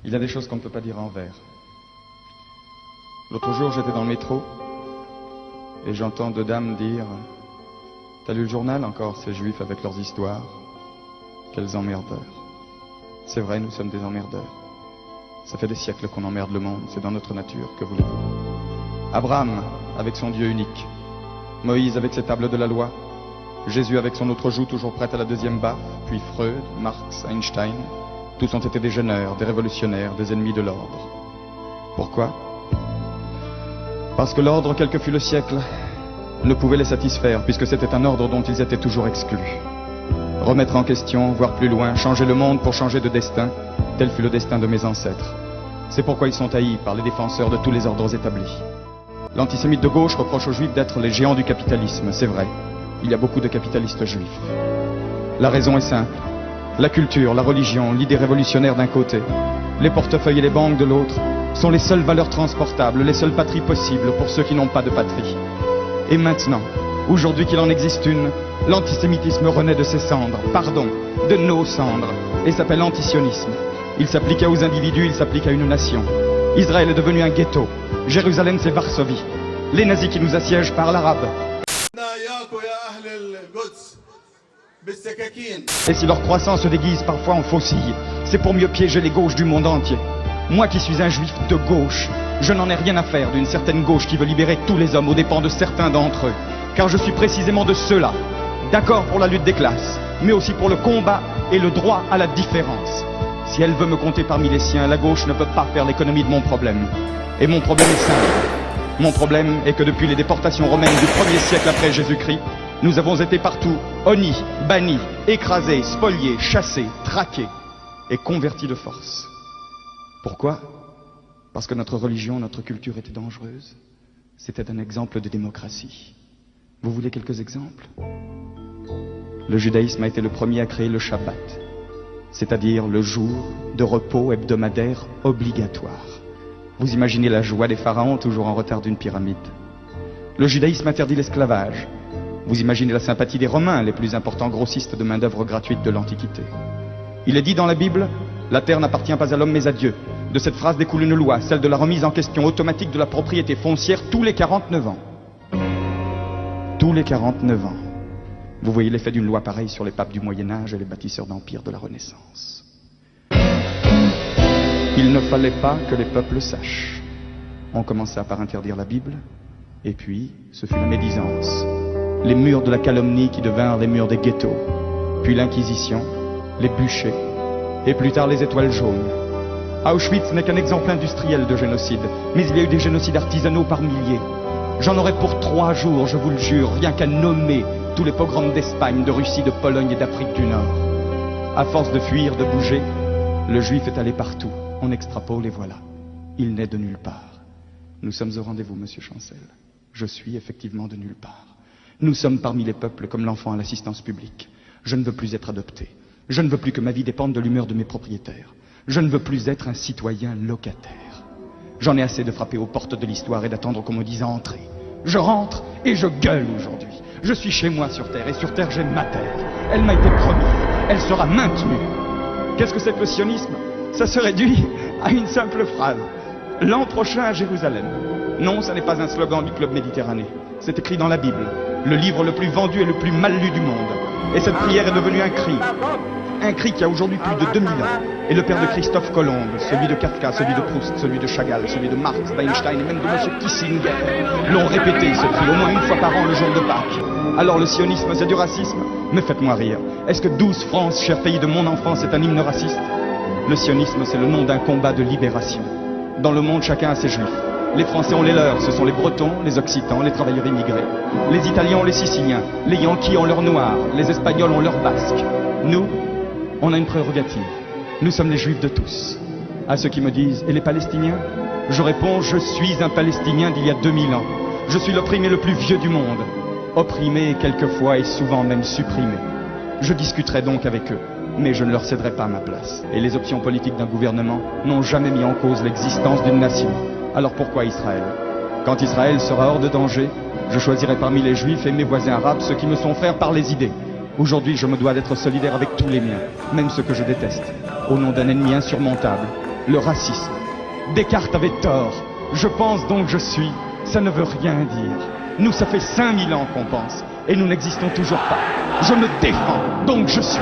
Il y a des choses qu'on ne peut pas dire en vers. L'autre jour, j'étais dans le métro et j'entends deux dames dire « T'as lu le journal encore, ces juifs avec leurs histoires? Quels emmerdeurs. » C'est vrai, nous sommes des emmerdeurs. Ça fait des siècles qu'on emmerde le monde, c'est dans notre nature, que voulez-vous. Abraham avec son Dieu unique, Moïse avec ses tables de la loi, Jésus avec son autre joue toujours prête à la deuxième baffe, puis Freud, Marx, Einstein, tous ont été des jeûneurs, des révolutionnaires, des ennemis de l'ordre. Pourquoi? Parce que l'ordre, quel que fût le siècle, ne pouvait les satisfaire, puisque c'était un ordre dont ils étaient toujours exclus. Remettre en question, voir plus loin, changer le monde pour changer de destin, tel fut le destin de mes ancêtres. C'est pourquoi ils sont haïs par les défenseurs de tous les ordres établis. L'antisémite de gauche reproche aux juifs d'être les géants du capitalisme, c'est vrai. Il y a beaucoup de capitalistes juifs. La raison est simple. La culture, la religion, l'idée révolutionnaire d'un côté, les portefeuilles et les banques de l'autre, sont les seules valeurs transportables, les seules patries possibles pour ceux qui n'ont pas de patrie. Et maintenant, aujourd'hui qu'il en existe une, l'antisémitisme renaît de ses cendres, pardon, de nos cendres, et s'appelle antisionisme. Il s'applique aux individus, il s'applique à une nation. Israël est devenu un ghetto. Jérusalem, c'est Varsovie. Les nazis qui nous assiègent parlent arabe. Et si leur croissance se déguise parfois en faucille, c'est pour mieux piéger les gauches du monde entier. Moi qui suis un juif de gauche, je n'en ai rien à faire d'une certaine gauche qui veut libérer tous les hommes aux dépens de certains d'entre eux. Car je suis précisément de ceux-là, d'accord pour la lutte des classes, mais aussi pour le combat et le droit à la différence. Si elle veut me compter parmi les siens, la gauche ne peut pas faire l'économie de mon problème. Et mon problème est simple. Mon problème est que depuis les déportations romaines du 1er siècle après Jésus-Christ, nous avons été partout honnis, bannis, écrasés, spoliés, chassés, traqués et convertis de force. Pourquoi? Parce que notre religion, notre culture était dangereuse. C'était un exemple de démocratie. Vous voulez quelques exemples? Le judaïsme a été le premier à créer le Shabbat, c'est-à-dire le jour de repos hebdomadaire obligatoire. Vous imaginez la joie des pharaons toujours en retard d'une pyramide. Le judaïsme interdit l'esclavage. Vous imaginez la sympathie des Romains, les plus importants grossistes de main-d'œuvre gratuite de l'Antiquité. Il est dit dans la Bible, la terre n'appartient pas à l'homme mais à Dieu. De cette phrase découle une loi, celle de la remise en question automatique de la propriété foncière tous les 49 ans. Tous les 49 ans. Vous voyez l'effet d'une loi pareille sur les papes du Moyen-Âge et les bâtisseurs d'empire de la Renaissance. Il ne fallait pas que les peuples sachent. On commença par interdire la Bible, et puis ce fut la médisance. Les murs de la calomnie qui devinrent les murs des ghettos, puis l'Inquisition, les bûchers, et plus tard les étoiles jaunes. Auschwitz n'est qu'un exemple industriel de génocide, mais il y a eu des génocides artisanaux par milliers. J'en aurais pour 3 jours, je vous le jure, rien qu'à nommer tous les pogroms d'Espagne, de Russie, de Pologne et d'Afrique du Nord. À force de fuir, de bouger, le juif est allé partout. On extrapole et voilà. Il n'est de nulle part. Nous sommes au rendez-vous, monsieur Chancel. Je suis effectivement de nulle part. Nous sommes parmi les peuples comme l'enfant à l'assistance publique. Je ne veux plus être adopté. Je ne veux plus que ma vie dépende de l'humeur de mes propriétaires. Je ne veux plus être un citoyen locataire. J'en ai assez de frapper aux portes de l'histoire et d'attendre qu'on me dise entrer. Je rentre et je gueule aujourd'hui. Je suis chez moi sur Terre et sur Terre j'ai ma terre. Elle m'a été promise. Elle sera maintenue. Qu'est-ce que c'est que le sionisme? Ça se réduit à une simple phrase. L'an prochain à Jérusalem. Non, ça n'est pas un slogan du Club Méditerranée. C'est écrit dans la Bible, le livre le plus vendu et le plus mal lu du monde. Et cette prière est devenue un cri. Un cri qui a aujourd'hui plus de 2000 ans. Et le père de Christophe Colomb, celui de Kafka, celui de Proust, celui de Chagall, celui de Marx, d'Einstein et même de M. Kissinger l'ont répété ce cri au moins une fois par an le jour de Pâques. Alors le sionisme c'est du racisme? Mais faites-moi rire. Est-ce que 12 France, cher pays de mon enfance, est un hymne raciste? Le sionisme c'est le nom d'un combat de libération. Dans le monde chacun a ses juifs. Les Français ont les leurs, ce sont les Bretons, les Occitans, les travailleurs immigrés. Les Italiens ont les Siciliens, les Yankees ont leurs Noirs, les Espagnols ont leurs Basques. Nous, on a une prérogative. Nous sommes les Juifs de tous. À ceux qui me disent, et les Palestiniens? Je réponds, je suis un Palestinien d'il y a 2000 ans. Je suis l'opprimé le plus vieux du monde. Opprimé quelquefois et souvent même supprimé. Je discuterai donc avec eux, mais je ne leur céderai pas ma place. Et les options politiques d'un gouvernement n'ont jamais mis en cause l'existence d'une nation. Alors pourquoi Israël? Quand Israël sera hors de danger, je choisirai parmi les Juifs et mes voisins arabes ceux qui me sont frères par les idées. Aujourd'hui, je me dois d'être solidaire avec tous les miens, même ceux que je déteste, au nom d'un ennemi insurmontable, le racisme. Descartes avait tort. Je pense donc je suis. Ça ne veut rien dire. Nous, ça fait 5000 ans qu'on pense. Et nous n'existons toujours pas. Je me défends, donc je suis.